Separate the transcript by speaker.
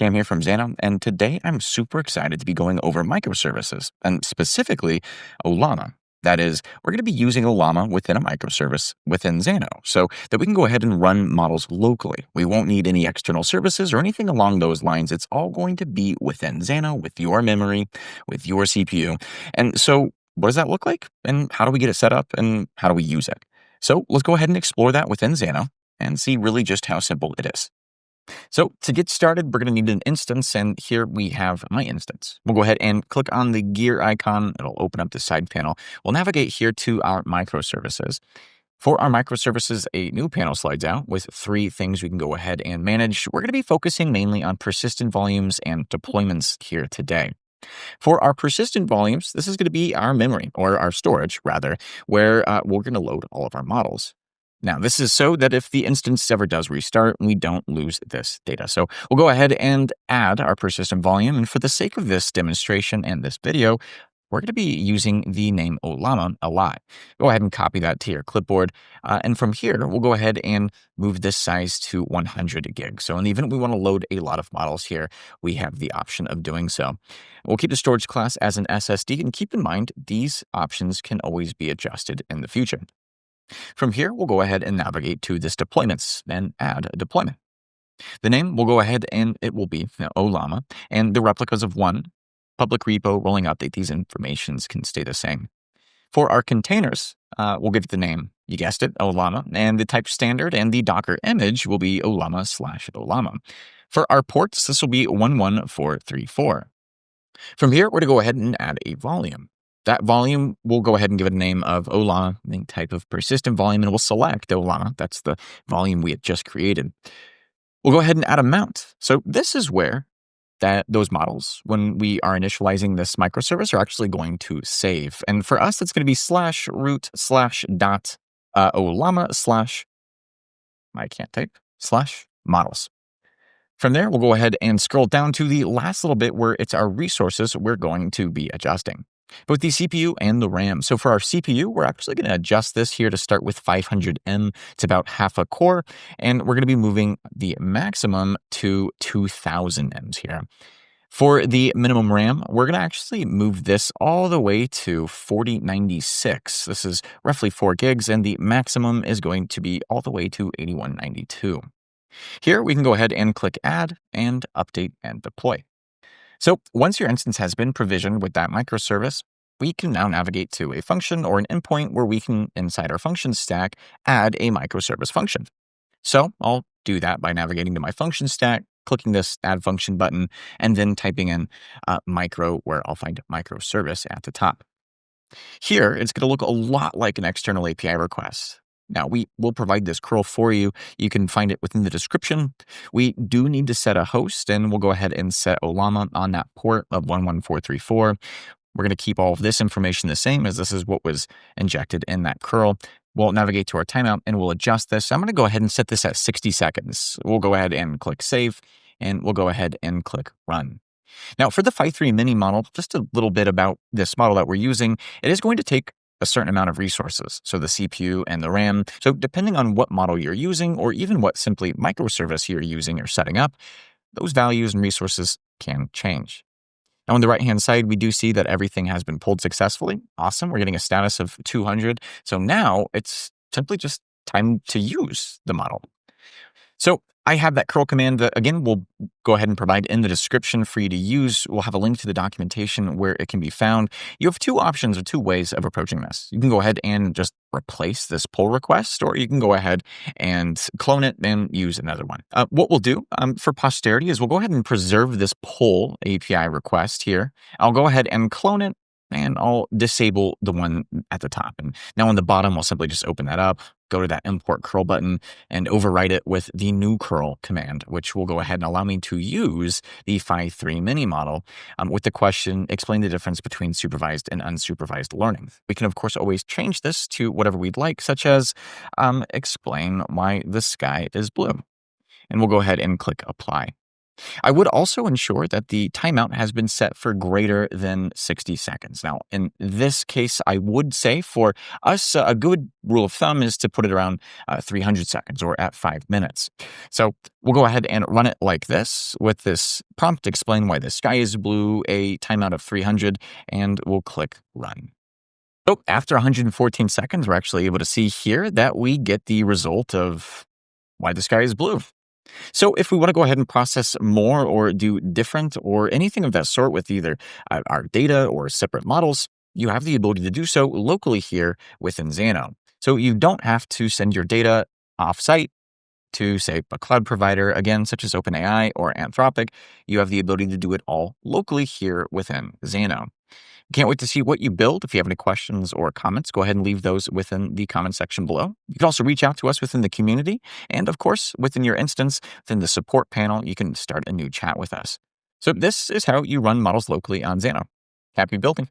Speaker 1: Cam here from Xano, and today I'm super excited to be going over microservices, and specifically Ollama. That is, we're going to be using Ollama within a microservice within Xano, so that we can go ahead and run models locally. We won't need any external services or anything along those lines. It's all going to be within Xano, with your memory, with your CPU. And so what does that look like? And how do we get it set up? And how do we use it? So let's go ahead and explore that within Xano and see really just how simple it is. So to get started, we're going to need an instance, and here we have my instance. We'll go ahead and click on the gear icon. It'll open up the side panel. We'll navigate here to our microservices. For our microservices, a new panel slides out with 3 things we can go ahead and manage. We're going to be focusing mainly on persistent volumes and deployments here today. For our persistent volumes, this is going to be our memory, or our storage rather, where we're going to load all of our models. Now, this is so that if the instance ever does restart, we don't lose this data. So we'll go ahead and add our persistent volume. And for the sake of this demonstration and this video, we're going to be using the name Ollama a lot. Go ahead and copy that to your clipboard. And from here, we'll go ahead and move this size to 100 gigs. So in the event we want to load a lot of models here, we have the option of doing so. We'll keep the storage class as an SSD, and keep in mind, these options can always be adjusted in the future. From here, we'll go ahead and navigate to this deployments and add a deployment. The name, we'll go ahead and it will be Ollama, and the replicas of 1, public repo, rolling update, these informations can stay the same. For our containers, we'll give it the name, you guessed it, Ollama, and the type standard and the Docker image will be Ollama/Ollama. For our ports, this will be 11434. From here, we're going to go ahead and add a volume. That volume, we'll go ahead and give it a name of Ollama, the type of persistent volume, and we'll select Ollama. That's the volume we had just created. We'll go ahead and add a mount. So this is where those models, when we are initializing this microservice, are actually going to save. And for us, it's going to be /root/.ollama/models. From there, we'll go ahead and scroll down to the last little bit where it's our resources we're going to be adjusting, both the CPU and the RAM. So for our CPU, we're actually going to adjust this here to start with 500M. It's about half a core, and we're going to be moving the maximum to 2000 Ms here. For the minimum RAM, we're going to actually move this all the way to 4096. This is roughly 4 gigs, and the maximum is going to be all the way to 8192. Here, we can go ahead and click Add and Update and Deploy. So once your instance has been provisioned with that microservice, we can now navigate to a function or an endpoint where we can, inside our function stack, add a microservice function. So I'll do that by navigating to my function stack, clicking this Add Function button, and then typing in micro, where I'll find microservice at the top. Here, it's going to look a lot like an external API request. Now, we will provide this curl for you. You can find it within the description. We do need to set a host, and we'll go ahead and set Ollama on that port of 11434. We're going to keep all of this information the same, as this is what was injected in that curl. We'll navigate to our timeout, and we'll adjust this. I'm going to go ahead and set this at 60 seconds. We'll go ahead and click Save, and we'll go ahead and click Run. Now, for the Phi 3 mini model, just a little bit about this model that we're using. It is going to take a certain amount of resources, so the CPU and the RAM. So depending on what model you're using, or even what simply microservice you're using or setting up, those values and resources can change. Now, on the right-hand side, we do see that everything has been pulled successfully. Awesome. We're getting a status of 200. So now it's simply just time to use the model. So I have that curl command that, again, we'll go ahead and provide in the description for you to use. We'll have a link to the documentation where it can be found. You have 2 options or 2 ways of approaching this. You can go ahead and just replace this pull request, or you can go ahead and clone it and use another one. What we'll do for posterity is we'll go ahead and preserve this pull API request here. I'll go ahead and clone it, and I'll disable the one at the top. And now on the bottom, we'll simply just open that up, go to that import curl button, and overwrite it with the new curl command, which will go ahead and allow me to use the Phi 3 mini model with the question, explain the difference between supervised and unsupervised learning. We can, of course, always change this to whatever we'd like, such as explain why the sky is blue. And we'll go ahead and click Apply. I would also ensure that the timeout has been set for greater than 60 seconds. Now, in this case, I would say for us, a good rule of thumb is to put it around 300 seconds or at 5 minutes. So we'll go ahead and run it like this with this prompt, explain why the sky is blue, a timeout of 300, and we'll click run. So after 114 seconds, we're actually able to see here that we get the result of why the sky is blue. So if we want to go ahead and process more or do different or anything of that sort with either our data or separate models, you have the ability to do so locally here within Xano. So you don't have to send your data off-site to, say, a cloud provider, again, such as OpenAI or Anthropic. You have the ability to do it all locally here within Xano. Can't wait to see what you build. If you have any questions or comments, go ahead and leave those within the comment section below. You can also reach out to us within the community. And of course, within your instance, within the support panel, you can start a new chat with us. So this is how you run models locally on Xano. Happy building.